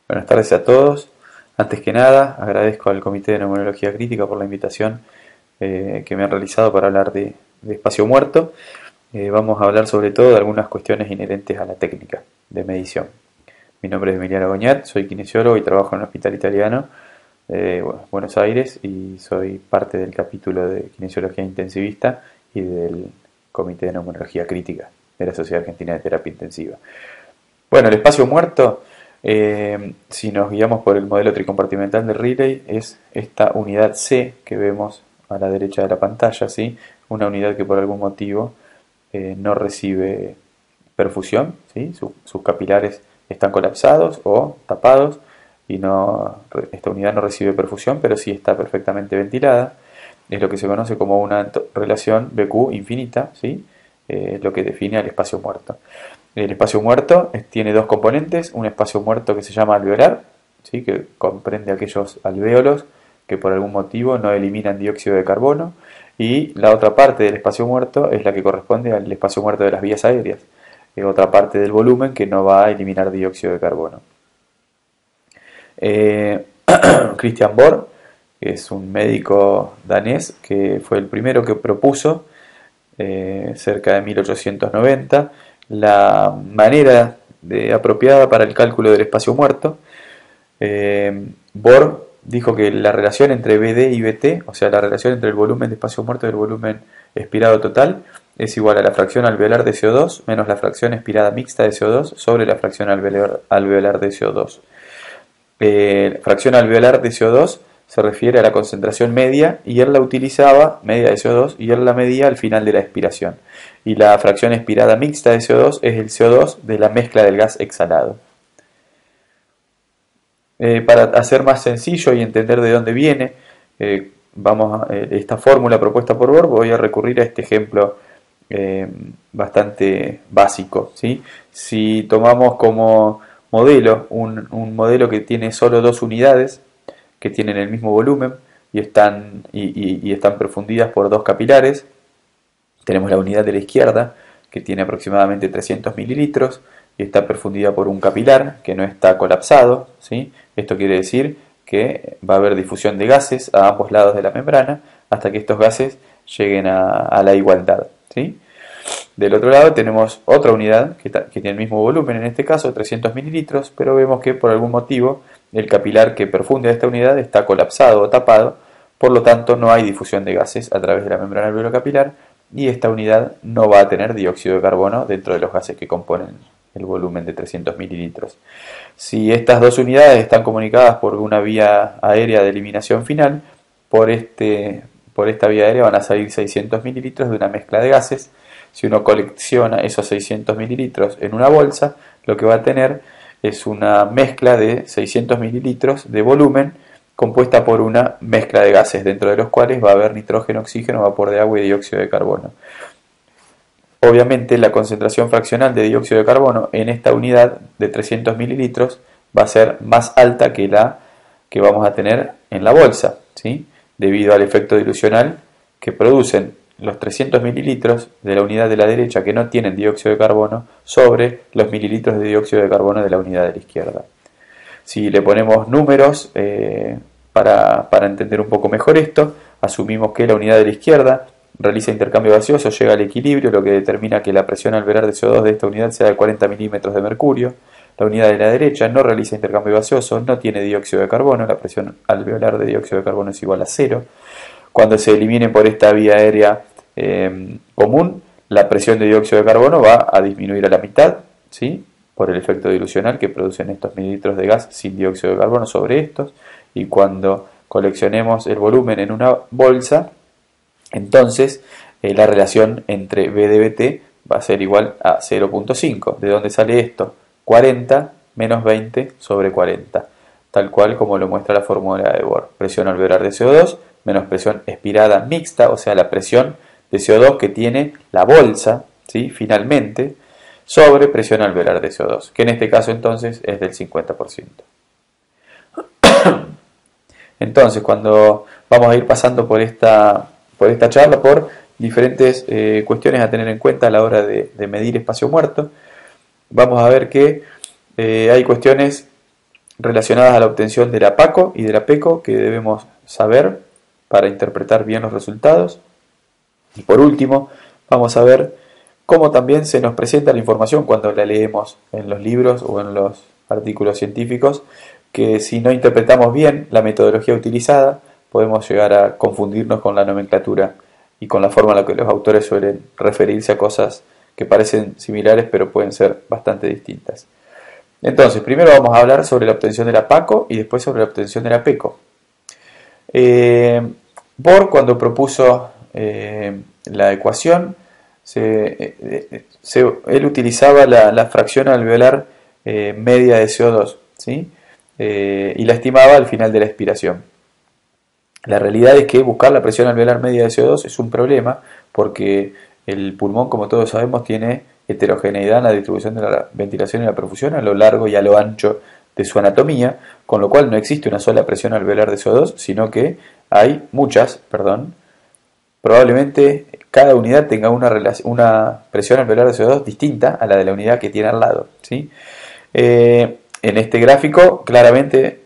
Buenas tardes a todos. Antes que nada, agradezco al Comité de Neumonología Crítica por la invitación que me han realizado para hablar de espacio muerto. Vamos a hablar sobre todo de algunas cuestiones inherentes a la técnica de medición. Mi nombre es Emiliano Goñat, soy kinesiólogo y trabajo en el Hospital Italiano de Buenos Aires y soy parte del capítulo de Kinesiología Intensivista y del Comité de Neumonología Crítica de la Sociedad Argentina de Terapia Intensiva. Bueno, el espacio muerto, si nos guiamos por el modelo tricompartimental de Riley, es esta unidad C que vemos a la derecha de la pantalla, ¿sí? Una unidad que por algún motivo no recibe perfusión, ¿sí? Sus capilares están colapsados o tapados y esta unidad no recibe perfusión, pero sí está perfectamente ventilada. Es lo que se conoce como una relación BQ infinita, ¿sí? Lo que define al espacio muerto. El espacio muerto tiene dos componentes, un espacio muerto que se llama alveolar, ¿sí? Que comprende aquellos alvéolos que por algún motivo no eliminan dióxido de carbono, y la otra parte del espacio muerto es la que corresponde al espacio muerto de las vías aéreas, otra parte del volumen que no va a eliminar dióxido de carbono. Christian Bohr, que es un médico danés que fue el primero que propuso cerca de 1890 la manera apropiada para el cálculo del espacio muerto. Bohr dijo que la relación entre BD y BT, o sea, la relación entre el volumen de espacio muerto y el volumen expirado total, es igual a la fracción alveolar de CO2 menos la fracción expirada mixta de CO2 sobre la fracción alveolar de CO2. Fracción alveolar de CO2 se refiere a la concentración media y él la utilizaba, media de CO2, y él la medía al final de la expiración. Y la fracción expirada mixta de CO2 es el CO2 de la mezcla del gas exhalado. Para hacer más sencillo y entender de dónde viene esta fórmula propuesta por Bohr, voy a recurrir a este ejemplo bastante básico, ¿sí? Si tomamos como modelo un modelo que tiene solo dos unidades, que tienen el mismo volumen y están perfundidas por dos capilares. Tenemos la unidad de la izquierda, que tiene aproximadamente 300 mililitros y está perfundida por un capilar que no está colapsado, ¿sí? Esto quiere decir que va a haber difusión de gases a ambos lados de la membrana hasta que estos gases lleguen a la igualdad, ¿sí? Del otro lado tenemos otra unidad que tiene el mismo volumen, en este caso 300 mililitros, pero vemos que por algún motivo el capilar que perfunde a esta unidad está colapsado o tapado, por lo tanto no hay difusión de gases a través de la membrana alveolocapilar y esta unidad no va a tener dióxido de carbono dentro de los gases que componen el volumen de 300 mililitros. Si estas dos unidades están comunicadas por una vía aérea de eliminación final, por esta vía aérea van a salir 600 mililitros de una mezcla de gases. Si uno colecciona esos 600 mililitros en una bolsa, lo que va a tener es una mezcla de 600 mililitros de volumen compuesta por una mezcla de gases, dentro de los cuales va a haber nitrógeno, oxígeno, vapor de agua y dióxido de carbono. Obviamente la concentración fraccional de dióxido de carbono en esta unidad de 300 mililitros va a ser más alta que la que vamos a tener en la bolsa, ¿sí? Debido al efecto dilucional que producen los 300 mililitros de la unidad de la derecha que no tienen dióxido de carbono sobre los mililitros de dióxido de carbono de la unidad de la izquierda. Si le ponemos números para entender un poco mejor esto, asumimos que la unidad de la izquierda realiza intercambio gaseoso, llega al equilibrio, lo que determina que la presión alveolar de CO2 de esta unidad sea de 40 milímetros de mercurio. La unidad de la derecha no realiza intercambio gaseoso, no tiene dióxido de carbono, la presión alveolar de dióxido de carbono es igual a 0. Cuando se elimine por esta vía aérea común, la presión de dióxido de carbono va a disminuir a la mitad, ¿sí? Por el efecto dilucional que producen estos mililitros de gas sin dióxido de carbono sobre estos, y cuando coleccionemos el volumen en una bolsa, entonces la relación entre B de BT va a ser igual a 0.5. ¿De dónde sale esto? 40 menos 20 sobre 40, tal cual como lo muestra la fórmula de Bohr. Presión alveolar de CO2 menos presión expirada mixta, o sea, la presión de CO2 que tiene la bolsa, ¿sí? Finalmente, sobre presión alveolar de CO2, que en este caso entonces es del 50%. Entonces, cuando vamos a ir pasando por esta charla por diferentes cuestiones a tener en cuenta a la hora de medir espacio muerto, vamos a ver que hay cuestiones relacionadas a la obtención de la PACO y de la PECO que debemos saber para interpretar bien los resultados. Y por último, vamos a ver cómo también se nos presenta la información cuando la leemos en los libros o en los artículos científicos, que si no interpretamos bien la metodología utilizada, podemos llegar a confundirnos con la nomenclatura y con la forma en la que los autores suelen referirse a cosas que parecen similares pero pueden ser bastante distintas. Entonces, primero vamos a hablar sobre la obtención de la PACO y después sobre la obtención de la PECO. Bohr, cuando propuso la ecuación, él utilizaba la fracción alveolar media de CO2, ¿sí? Y la estimaba al final de la expiración. La realidad es que buscar la presión alveolar media de CO2 es un problema porque el pulmón, como todos sabemos, tiene heterogeneidad en la distribución de la ventilación y la perfusión a lo largo y a lo ancho de su anatomía, con lo cual no existe una sola presión alveolar de CO2, sino que hay muchas, probablemente cada unidad tenga una presión alveolar de CO2 distinta a la de la unidad que tiene al lado, ¿sí? En este gráfico, claramente,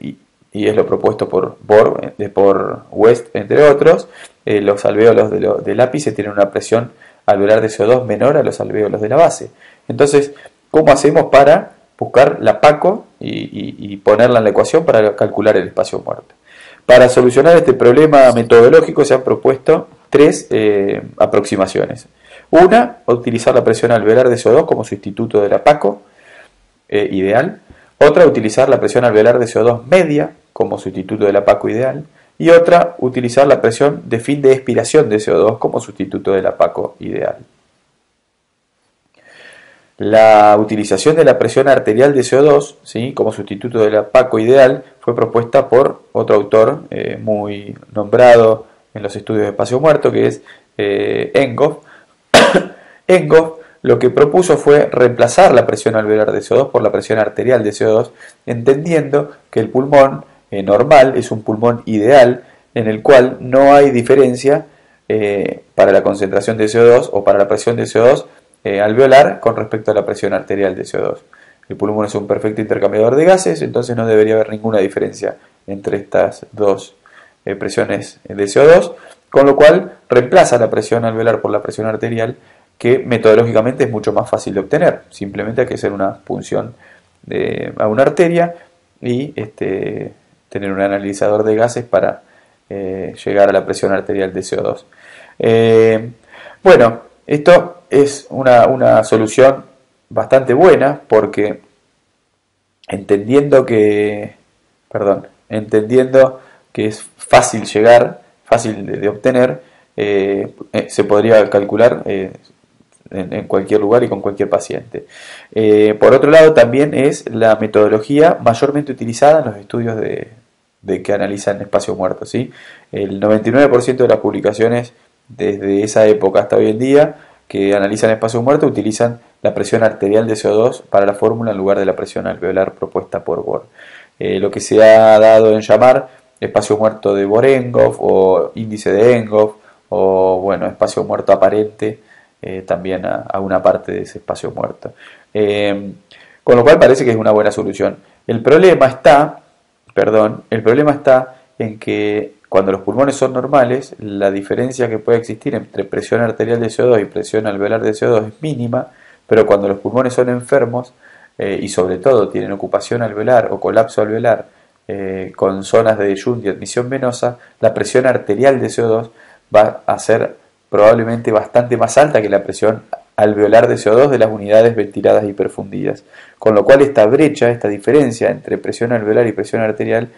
y es lo propuesto por Bohr, por West, entre otros, los alvéolos del ápice tienen una presión alveolar de CO2 menor a los alvéolos de la base. Entonces, ¿cómo hacemos para buscar la PACO y ponerla en la ecuación para calcular el espacio muerto? Para solucionar este problema metodológico se han propuesto tres aproximaciones. Una, utilizar la presión alveolar de CO2 como sustituto de la PACO ideal. Otra, utilizar la presión alveolar de CO2 media como sustituto de la PACO ideal. Y otra, utilizar la presión de fin de expiración de CO2 como sustituto de la PACO ideal. La utilización de la presión arterial de CO2, ¿sí?, como sustituto de la PACO ideal fue propuesta por otro autor muy nombrado en los estudios de espacio muerto, que es Enghoff. Enghoff lo que propuso fue reemplazar la presión alveolar de CO2 por la presión arterial de CO2, entendiendo que el pulmón normal es un pulmón ideal en el cual no hay diferencia para la concentración de CO2 o para la presión de CO2 alveolar con respecto a la presión arterial de CO2. El pulmón es un perfecto intercambiador de gases, entonces no debería haber ninguna diferencia entre estas dos presiones de CO2, con lo cual reemplaza la presión alveolar por la presión arterial, que metodológicamente es mucho más fácil de obtener. Simplemente hay que hacer una punción a una arteria y tener un analizador de gases para llegar a la presión arterial de CO2. Bueno, esto es una solución bastante buena porque entendiendo que es fácil llegar, fácil de obtener, se podría calcular en cualquier lugar y con cualquier paciente. Por otro lado, también es la metodología mayormente utilizada en los estudios de que analizan espacio muerto, ¿sí? El 99% de las publicaciones desde esa época hasta hoy en día que analizan espacio muerto utilizan la presión arterial de CO2 para la fórmula en lugar de la presión alveolar propuesta por Bohr. Lo que se ha dado en llamar espacio muerto de Bohr-Enghoff o índice de Enghoff o bueno, espacio muerto aparente también a una parte de ese espacio muerto. Con lo cual parece que es una buena solución. El problema está en que cuando los pulmones son normales, la diferencia que puede existir entre presión arterial de CO2 y presión alveolar de CO2 es mínima, pero cuando los pulmones son enfermos y sobre todo tienen ocupación alveolar o colapso alveolar con zonas de shunt y admisión venosa, la presión arterial de CO2 va a ser probablemente bastante más alta que la presión alveolar de CO2 de las unidades ventiladas y perfundidas, con lo cual esta brecha, esta diferencia entre presión alveolar y presión arterial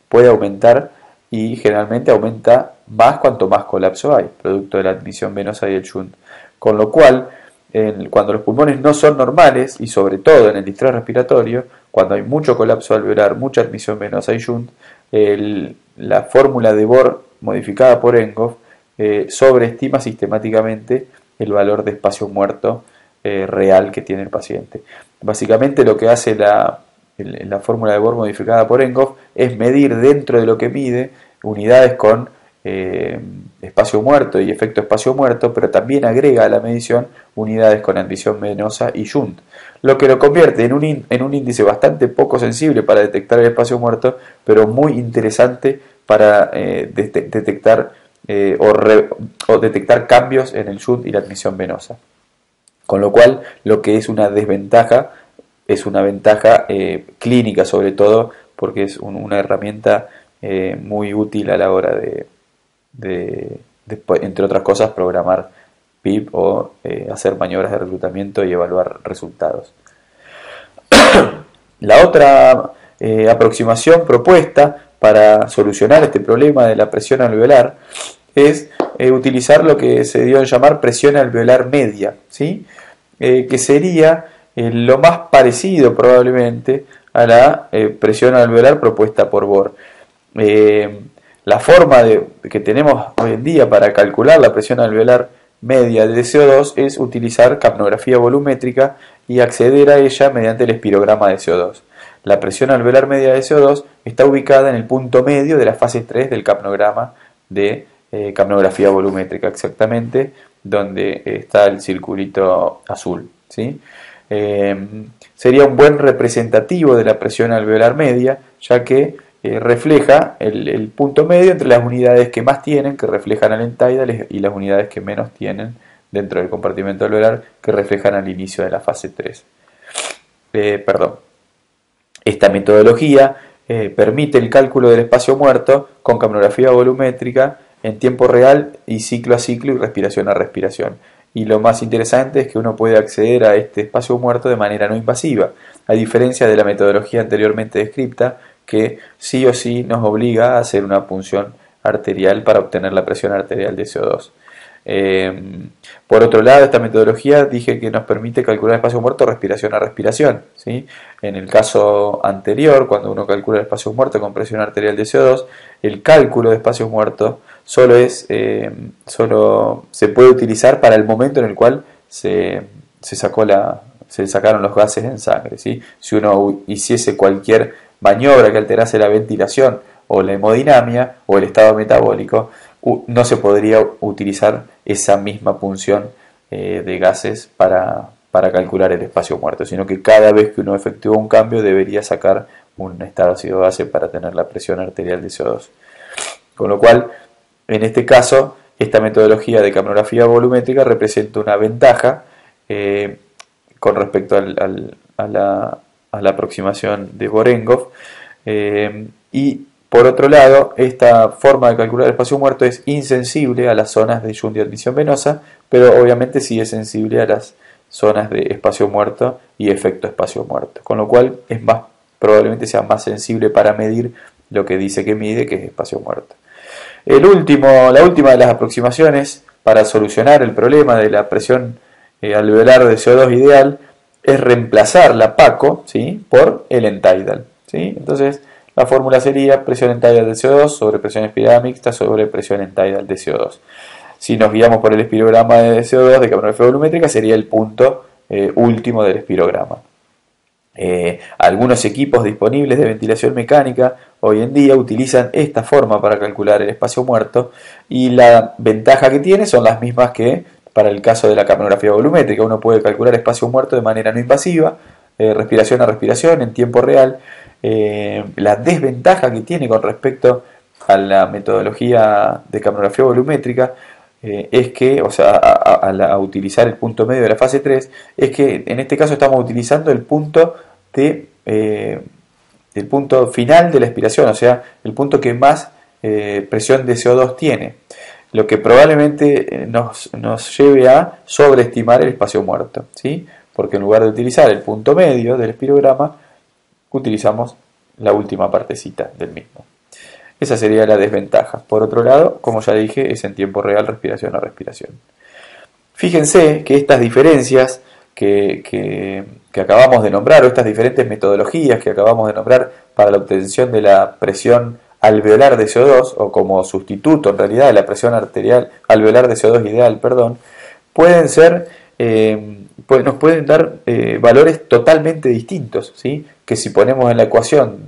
puede aumentar y generalmente aumenta más cuanto más colapso hay, producto de la admisión venosa y el shunt. Con lo cual, cuando los pulmones no son normales, y sobre todo en el distrés respiratorio, cuando hay mucho colapso alveolar, mucha admisión venosa y shunt, la fórmula de Bohr modificada por Enghoff sobreestima sistemáticamente el valor de espacio muerto real que tiene el paciente. Básicamente lo que hace la fórmula de Bohr modificada por Enghoff es medir dentro de lo que mide unidades con espacio muerto y efecto espacio muerto, pero también agrega a la medición unidades con admisión venosa y shunt, lo que lo convierte en un índice bastante poco sensible para detectar el espacio muerto, pero muy interesante para detectar o detectar cambios en el shunt y la admisión venosa. Con lo cual, lo que es una desventaja es una ventaja clínica, sobre todo porque es una herramienta muy útil a la hora de, entre otras cosas, programar PIP o hacer maniobras de reclutamiento y evaluar resultados. La otra aproximación propuesta para solucionar este problema de la presión alveolar es utilizar lo que se dio en llamar presión alveolar media, ¿sí? Que sería lo más parecido probablemente a la presión alveolar propuesta por Bohr. La forma que tenemos hoy en día para calcular la presión alveolar media de CO2 es utilizar capnografía volumétrica y acceder a ella mediante el espirograma de CO2. La presión alveolar media de CO2 está ubicada en el punto medio de la fase 3 del capnograma de capnografía volumétrica, exactamente donde está el circulito azul, ¿sí? Sería un buen representativo de la presión alveolar media, ya que refleja el punto medio entre las unidades que más tienen, que reflejan al end-tidal, y las unidades que menos tienen dentro del compartimento alveolar, que reflejan al inicio de la fase 3. Esta metodología permite el cálculo del espacio muerto con capnografía volumétrica en tiempo real y ciclo a ciclo y respiración a respiración. Y lo más interesante es que uno puede acceder a este espacio muerto de manera no invasiva, a diferencia de la metodología anteriormente descrita, que sí o sí nos obliga a hacer una punción arterial para obtener la presión arterial de CO2. Por otro lado, esta metodología dije que nos permite calcular el espacio muerto respiración a respiración, ¿sí? En el caso anterior, cuando uno calcula el espacio muerto con presión arterial de CO2, el cálculo de espacio muerto solo se puede utilizar para el momento en el cual se sacaron los gases en sangre, ¿sí? Si uno hiciese cualquier maniobra que alterase la ventilación o la hemodinamia o el estado metabólico, no se podría utilizar esa misma punción de gases para calcular el espacio muerto, sino que cada vez que uno efectúa un cambio debería sacar un estado ácido-base para tener la presión arterial de CO2. Con lo cual, en este caso, esta metodología de capnografía volumétrica representa una ventaja con respecto a la aproximación de Bohrenghoff, y por otro lado, esta forma de calcular el espacio muerto es insensible a las zonas de shunt y admisión venosa, pero obviamente sí es sensible a las zonas de espacio muerto y efecto espacio muerto, con lo cual probablemente sea más sensible para medir lo que dice que mide, que es espacio muerto. La última de las aproximaciones para solucionar el problema de la presión alveolar de CO2 ideal es reemplazar la PACO, ¿sí?, por el end-tidal, ¿sí? Entonces, la fórmula sería presión end-tidal de CO2 sobre presión expirada mixta sobre presión end-tidal de CO2. Si nos guiamos por el espirograma de CO2 de capnografía volumétrica, sería el punto último del espirograma. Algunos equipos disponibles de ventilación mecánica hoy en día utilizan esta forma para calcular el espacio muerto, y la ventaja que tiene son las mismas que para el caso de la capnografía volumétrica. Uno puede calcular espacio muerto de manera no invasiva, respiración a respiración en tiempo real. La desventaja que tiene con respecto a la metodología de capnografía volumétrica es que, o sea, a utilizar el punto medio de la fase 3, es que en este caso estamos utilizando el punto final de la expiración, o sea, el punto que más presión de CO2 tiene, lo que probablemente nos lleve a sobreestimar el espacio muerto, ¿sí? Porque en lugar de utilizar el punto medio del espirograma, utilizamos la última partecita del mismo. Esa sería la desventaja. Por otro lado, como ya dije, es en tiempo real, respiración a respiración. Fíjense que estas diferencias que acabamos de nombrar, o estas diferentes metodologías que acabamos de nombrar para la obtención de la presión alveolar de CO2, o como sustituto en realidad de la presión arterial alveolar de CO2 ideal, pueden ser nos pueden dar valores totalmente distintos, ¿sí? Que si ponemos en la ecuación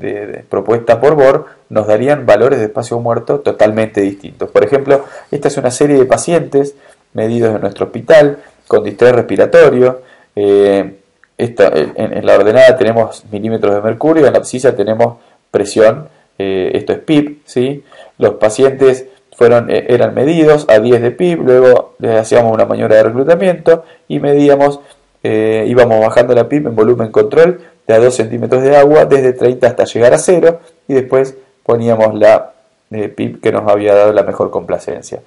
propuesta por Bohr, nos darían valores de espacio muerto totalmente distintos. Por ejemplo, esta es una serie de pacientes medidos en nuestro hospital con distrés respiratorio. En la ordenada tenemos milímetros de mercurio, en la abscissa tenemos presión, esto es PIB, ¿sí? Los pacientes eran medidos a 10 de PIB, luego les hacíamos una maniobra de reclutamiento y medíamos, íbamos bajando la PIB en volumen control de a 2 centímetros de agua desde 30 hasta llegar a 0 y después poníamos la PIB que nos había dado la mejor complacencia.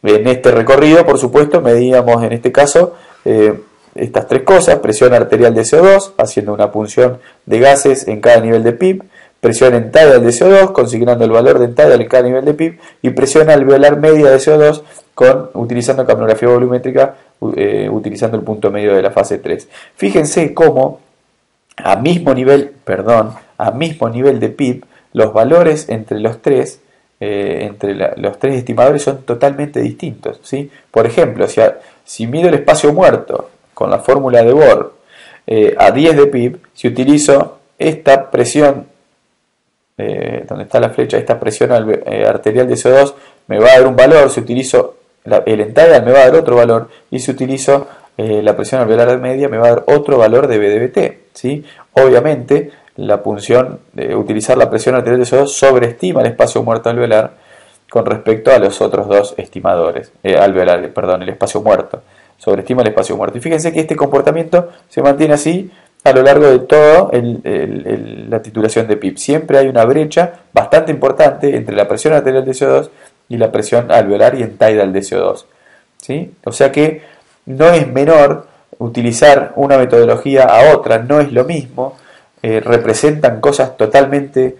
En este recorrido, por supuesto, medíamos en este caso estas tres cosas: presión arterial de CO2, haciendo una punción de gases en cada nivel de PIB, presión en tidal de CO2, consignando el valor de tidal en cada nivel de PIB, y presión alveolar media de CO2 utilizando capnografía volumétrica, utilizando el punto medio de la fase 3. Fíjense cómo a mismo nivel de PIB, los valores entre los tres estimadores son totalmente distintos, ¿sí? Por ejemplo, si mido el espacio muerto con la fórmula de Bohr a 10 de PIB, si utilizo esta presión, donde está la flecha, esta presión arterial de CO2, me va a dar un valor. Si utilizo el end-tidal me va a dar otro valor, y si utilizo la presión alveolar media me va a dar otro valor de BDBT, ¿sí? Obviamente la punción de utilizar la presión arterial de CO2 sobreestima el espacio muerto alveolar con respecto a los otros dos estimadores alveolares, el espacio muerto, sobreestima el espacio muerto. Y fíjense que este comportamiento se mantiene así a lo largo de toda la titulación de PIB. Siempre hay una brecha bastante importante entre la presión arterial de CO2 y la presión alveolar y end-tidal de CO2, ¿sí? O sea que no es menor utilizar una metodología a otra, no es lo mismo, representan cosas totalmente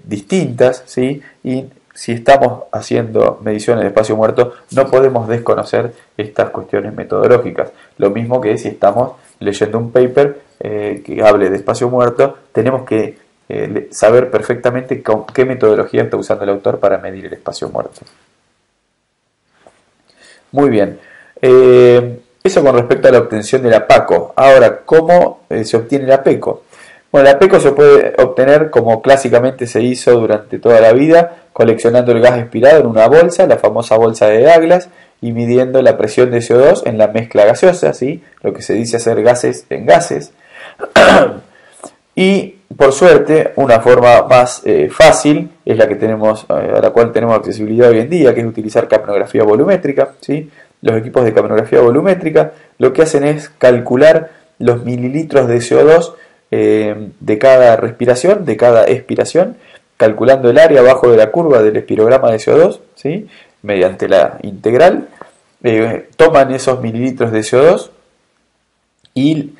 distintas, ¿sí? Y si estamos haciendo mediciones de espacio muerto, no podemos desconocer estas cuestiones metodológicas. Lo mismo que si estamos leyendo un paper que hable de espacio muerto, tenemos que saber perfectamente qué metodología está usando el autor para medir el espacio muerto. Muy bien. Eso con respecto a la obtención de la PACO. Ahora, ¿cómo se obtiene la PECO? Bueno, la PECO se puede obtener como clásicamente se hizo durante toda la vida, coleccionando el gas expirado en una bolsa, la famosa bolsa de Douglas, y midiendo la presión de CO2 en la mezcla gaseosa, ¿sí? Lo que se dice hacer gases en gases. Y por suerte, una forma más fácil es la que tenemos, a la cual tenemos accesibilidad hoy en día, que es utilizar capnografía volumétrica, ¿sí? Los equipos de capnografía volumétrica lo que hacen es calcular los mililitros de CO2 de cada respiración, de cada expiración, calculando el área abajo de la curva del espirograma de CO2, ¿sí? Mediante la integral. Toman esos mililitros de CO2 y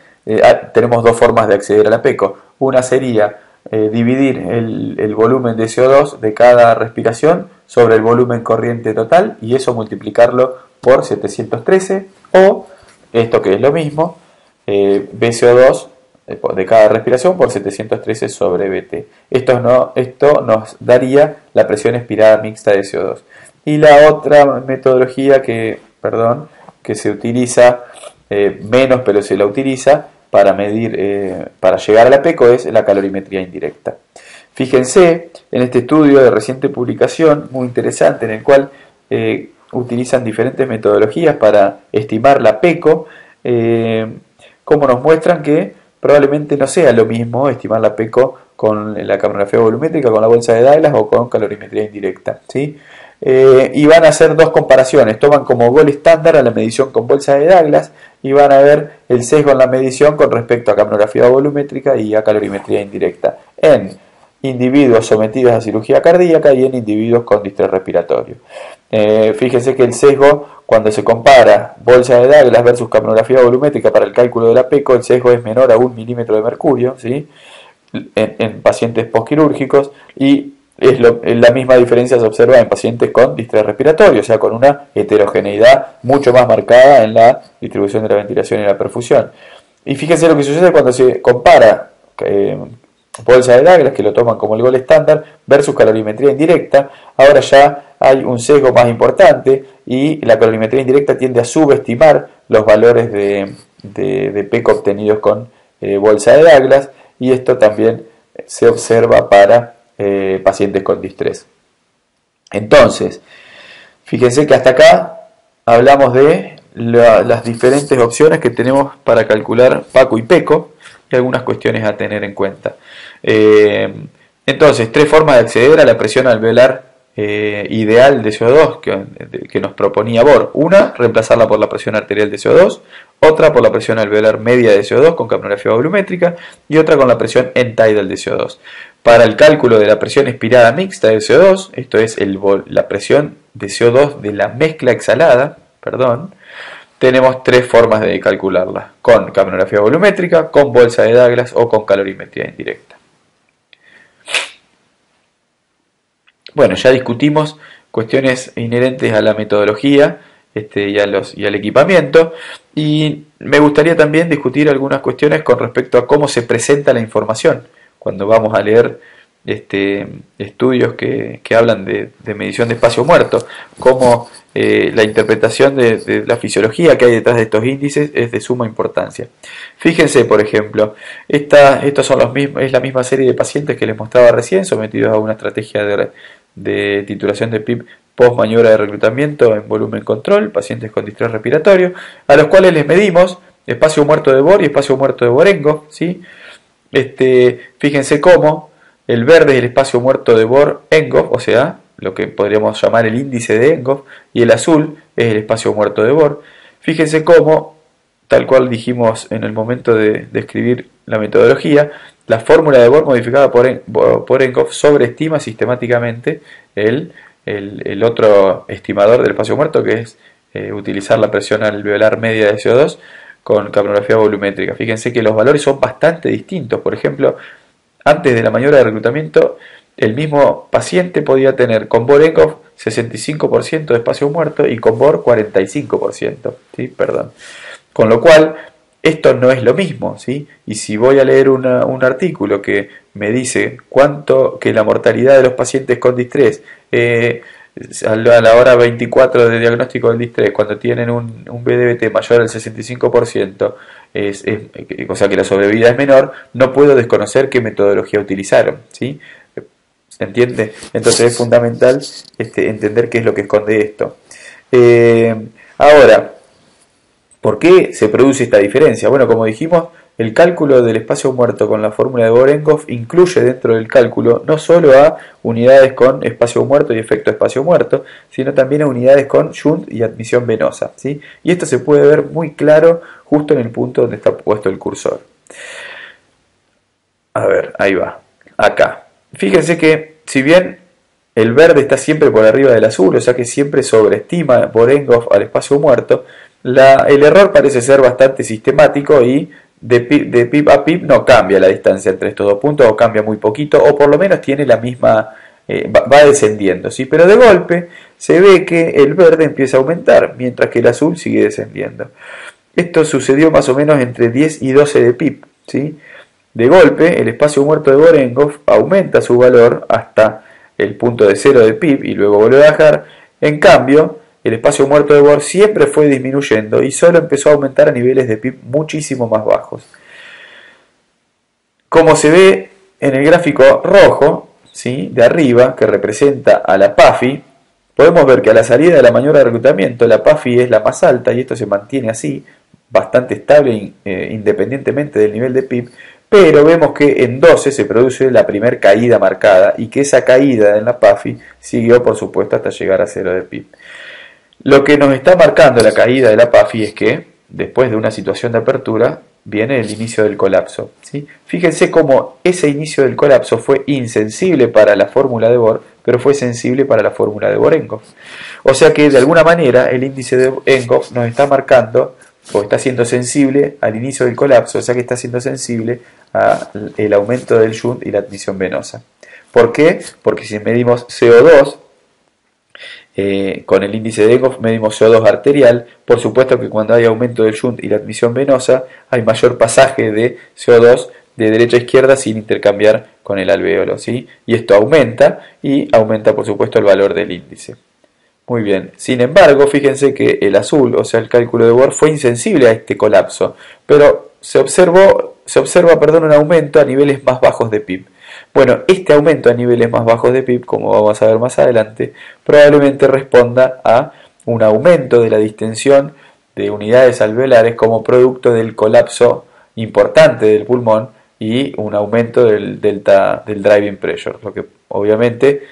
tenemos dos formas de acceder a la PECO. Una sería dividir el volumen de CO2 de cada respiración sobre el volumen corriente total y eso multiplicarlo por 713, o esto que es lo mismo, BCO2 de cada respiración por 713 sobre BT. Esto nos daría la presión expirada mixta de CO2. Y la otra metodología que se utiliza menos, pero se la utiliza para medir, para llegar a la PECO, es la calorimetría indirecta. Fíjense en este estudio de reciente publicación, muy interesante, en el cual utilizan diferentes metodologías para estimar la PECO, como nos muestran que probablemente no sea lo mismo estimar la PECO con la capnografía volumétrica, con la bolsa de Douglas o con calorimetría indirecta, ¿sí? Y van a hacer dos comparaciones. Toman como gol estándar a la medición con bolsa de Douglas y van a ver el sesgo en la medición con respecto a capnografía volumétrica y a calorimetría indirecta en individuos sometidos a cirugía cardíaca y en individuos con distrés respiratorio. Fíjense que el sesgo, cuando se compara bolsa de Douglas versus capnografía volumétrica para el cálculo de la PECO, el sesgo es menor a 1 milímetro de mercurio, ¿sí? En pacientes postquirúrgicos, y la misma diferencia se observa en pacientes con distrés respiratorio, o sea, con una heterogeneidad mucho más marcada en la distribución de la ventilación y la perfusión. Y fíjense lo que sucede cuando se compara bolsa de Douglas, que lo toman como el gol estándar, versus calorimetría indirecta. Ahora ya hay un sesgo más importante y la calorimetría indirecta tiende a subestimar los valores de de PEC obtenidos con bolsa de Douglas, y esto también se observa para pacientes con distrés. Entonces, fíjense que hasta acá hablamos de las diferentes opciones que tenemos para calcular PACO y PECO y algunas cuestiones a tener en cuenta. Entonces, tres formas de acceder a la presión alveolar ideal de CO2 que nos proponía Bohr. Una, reemplazarla por la presión arterial de CO2, otra por la presión alveolar media de CO2 con capnografía volumétrica y otra con la presión end-tidal de CO2. Para el cálculo de la presión expirada mixta de CO2, esto es la presión de CO2 de la mezcla exhalada, tenemos tres formas de calcularla: con capnografía volumétrica, con bolsa de Douglas o con calorimetría indirecta. Bueno, ya discutimos cuestiones inherentes a la metodología y al equipamiento, y me gustaría también discutir algunas cuestiones con respecto a cómo se presenta la información cuando vamos a leer estudios que hablan de medición de espacio muerto, cómo la interpretación de la fisiología que hay detrás de estos índices es de suma importancia. Fíjense, por ejemplo, estos son es la misma serie de pacientes que les mostraba recién, sometidos a una estrategia de titulación de PIP post maniobra de reclutamiento en volumen control, pacientes con distrés respiratorio, a los cuales les medimos espacio muerto de Bohr y espacio muerto de Bohr-Enghoff, ¿sí? Fíjense cómo el verde es el espacio muerto de Bohr-Enghoff, o sea, lo que podríamos llamar el índice de Enghoff, y el azul es el espacio muerto de Bohr. Fíjense cómo, tal cual dijimos en el momento de escribir la metodología, la fórmula de Bohr modificada por Enghoff sobreestima sistemáticamente el otro estimador del espacio muerto, que es utilizar la presión alveolar media de CO2 con capnografía volumétrica. Fíjense que los valores son bastante distintos. Por ejemplo, antes de la maniobra de reclutamiento, el mismo paciente podía tener con Bohr-Enghoff 65% de espacio muerto y con Bohr 45%, ¿sí? Con lo cual, esto no es lo mismo, ¿sí? Y si voy a leer un artículo que me dice que la mortalidad de los pacientes con distrés a la hora 24 de diagnóstico del distrés, cuando tienen un BDBT mayor al 65%, o sea que la sobrevida es menor, no puedo desconocer qué metodología utilizaron, ¿sí? ¿Se entiende? Entonces es fundamental entender qué es lo que esconde esto. Ahora, ¿por qué se produce esta diferencia? Bueno, como dijimos, el cálculo del espacio muerto con la fórmula de Bohr-Enghoff incluye dentro del cálculo no solo a unidades con espacio muerto y efecto espacio muerto, sino también a unidades con shunt y admisión venosa, ¿sí? Y esto se puede ver muy claro justo en el punto donde está puesto el cursor. A ver, ahí va, acá. Fíjense que si bien el verde está siempre por arriba del azul, o sea que siempre sobreestima Bohr-Enghoff al espacio muerto, el error parece ser bastante sistemático y de PIP a PIP no cambia la distancia entre estos dos puntos, o cambia muy poquito, o por lo menos tiene la misma, va descendiendo, ¿sí? Pero de golpe se ve que el verde empieza a aumentar, mientras que el azul sigue descendiendo. Esto sucedió más o menos entre 10 y 12 de PIP, ¿sí? De golpe, el espacio muerto de Bohr-Enghoff aumenta su valor hasta el punto de 0 de PIP y luego vuelve a bajar. En cambio, el espacio muerto de Bohr siempre fue disminuyendo y solo empezó a aumentar a niveles de PIP muchísimo más bajos. Como se ve en el gráfico rojo, ¿sí?, de arriba, que representa a la PAFI, podemos ver que a la salida de la maniobra de reclutamiento la PAFI es la más alta y esto se mantiene así, bastante estable independientemente del nivel de PIP, pero vemos que en 12 se produce la primera caída marcada y que esa caída en la PAFI siguió por supuesto hasta llegar a 0 de PIP. Lo que nos está marcando la caída de la PAFI es que después de una situación de apertura viene el inicio del colapso, ¿sí? Fíjense cómo ese inicio del colapso fue insensible para la fórmula de Bohr, pero fue sensible para la fórmula de Bohr-Enghoff. O sea que de alguna manera el índice de Enghoff nos está marcando o está siendo sensible al inicio del colapso, o sea que está siendo sensible al aumento del shunt y la admisión venosa. ¿Por qué? Porque si medimos CO2 con el índice de Enghoff medimos CO2 arterial, por supuesto que cuando hay aumento del shunt y la admisión venosa hay mayor pasaje de CO2 de derecha a izquierda sin intercambiar con el alvéolo, ¿sí? Y esto aumenta por supuesto el valor del índice. Muy bien. Sin embargo, fíjense que el azul, o sea, el cálculo de Bohr, fue insensible a este colapso, pero se observa, perdón, un aumento a niveles más bajos de PIB. Bueno, este aumento a niveles más bajos de PIB, como vamos a ver más adelante, probablemente responda a un aumento de la distensión de unidades alveolares como producto del colapso importante del pulmón y un aumento del delta del driving pressure, lo que obviamente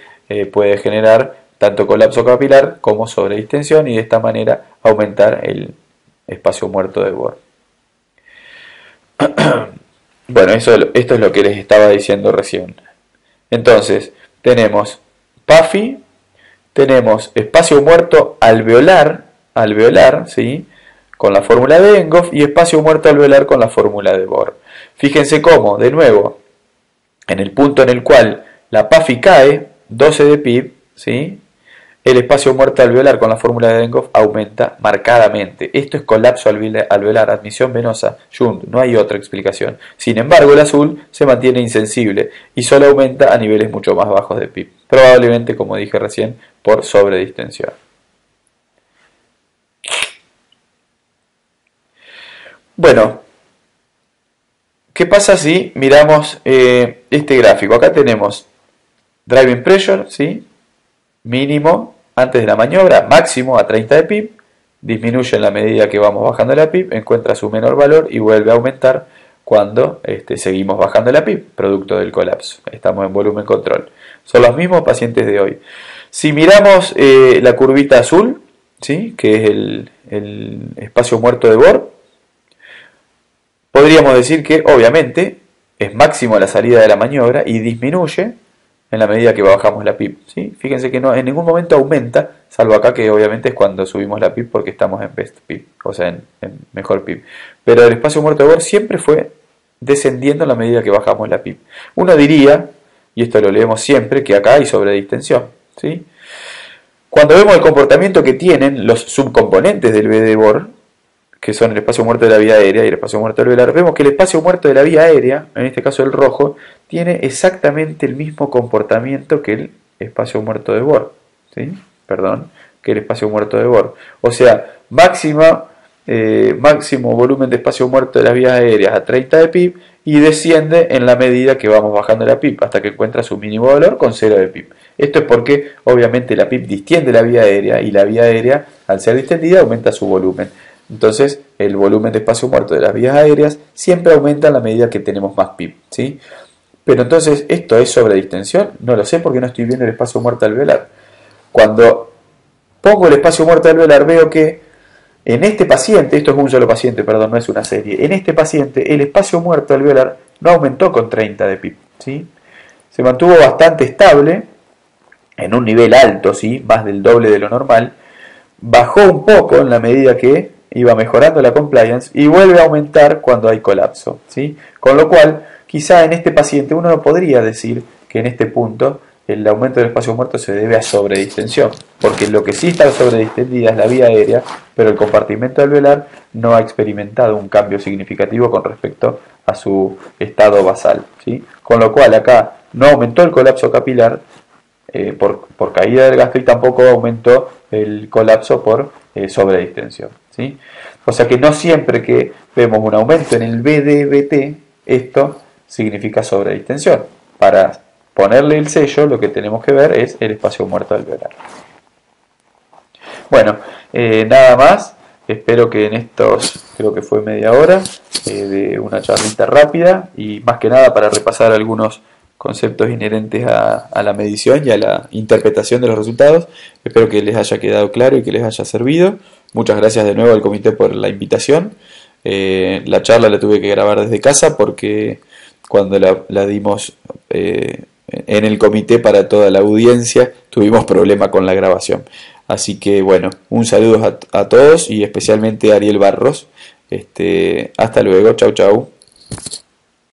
puede generar tanto colapso capilar como sobredistensión y de esta manera aumentar el espacio muerto de Bohr. Bueno, esto es lo que les estaba diciendo recién. Entonces, tenemos PAFI, tenemos espacio muerto alveolar, ¿sí? Con la fórmula de Enghoff, y espacio muerto alveolar con la fórmula de Bohr. Fíjense cómo, de nuevo, en el punto en el cual la PAFI cae, 12 de PIB, ¿sí? El espacio muerto alveolar con la fórmula de Enghoff aumenta marcadamente. Esto es colapso alveolar, admisión venosa, shunt, no hay otra explicación. Sin embargo, el azul se mantiene insensible y solo aumenta a niveles mucho más bajos de PIB, probablemente, como dije recién, por sobredistensión. Bueno, ¿qué pasa si miramos este gráfico? Acá tenemos driving pressure, ¿sí? Mínimo antes de la maniobra, máximo a 30 de PIB, disminuye en la medida que vamos bajando la PIB, encuentra su menor valor y vuelve a aumentar cuando seguimos bajando la PIB, producto del colapso. Estamos en volumen control. Son los mismos pacientes de hoy. Si miramos la curvita azul, ¿sí? Que es el espacio muerto de Bohr, podríamos decir que obviamente es máximo a la salida de la maniobra y disminuye en la medida que bajamos la PIB, ¿sí? Fíjense que no, en ningún momento aumenta, salvo acá que obviamente es cuando subimos la PIB porque estamos en best PIB, o sea, en mejor PIB. Pero el espacio muerto de Bohr siempre fue descendiendo en la medida que bajamos la PIB. Uno diría, y esto lo leemos siempre, que acá hay sobredistensión, ¿sí? Cuando vemos el comportamiento que tienen los subcomponentes del B de Bohr, que son el espacio muerto de la vía aérea y el espacio muerto alveolar, vemos que el espacio muerto de la vía aérea, en este caso el rojo, tiene exactamente el mismo comportamiento que el espacio muerto de Bohr, ¿sí? Perdón, que el espacio muerto de Bohr. O sea, máximo volumen de espacio muerto de las vías aéreas a 30 de PIB y desciende en la medida que vamos bajando la PIB hasta que encuentra su mínimo valor con 0 de PIB. Esto es porque obviamente la PIB distiende la vía aérea y la vía aérea, al ser distendida, aumenta su volumen. Entonces, el volumen de espacio muerto de las vías aéreas siempre aumenta a la medida que tenemos más PIB, ¿sí? Pero entonces, ¿esto es sobredistensión? No lo sé porque no estoy viendo el espacio muerto alveolar. Cuando pongo el espacio muerto alveolar, veo que en este paciente, esto es un solo paciente, perdón, no es una serie, en este paciente el espacio muerto alveolar no aumentó con 30 de PIB, ¿sí? Se mantuvo bastante estable, en un nivel alto, ¿sí? Más del doble de lo normal, bajó un poco en la medida que iba mejorando la compliance y vuelve a aumentar cuando hay colapso, ¿sí? Con lo cual, quizá en este paciente uno no podría decir que en este punto el aumento del espacio muerto se debe a sobredistensión, porque lo que sí está sobredistendida es la vía aérea, pero el compartimento alveolar no ha experimentado un cambio significativo con respecto a su estado basal, ¿sí? Con lo cual acá no aumentó el colapso capilar por caída del gasto y tampoco aumentó el colapso por sobredistensión, ¿sí? O sea que no siempre que vemos un aumento en el BDBT, esto significa sobredistensión. Para ponerle el sello, lo que tenemos que ver es el espacio muerto alveolar. Bueno, nada más. Espero que en estos, creo que fue media hora, de una charlita rápida y más que nada para repasar algunos conceptos inherentes a la medición y a la interpretación de los resultados. Espero que les haya quedado claro y que les haya servido. Muchas gracias de nuevo al comité por la invitación. La charla la tuve que grabar desde casa porque cuando la dimos en el comité para toda la audiencia tuvimos problema con la grabación. Así que bueno, un saludo a todos y especialmente a Ariel Barros. Hasta luego, chau chau.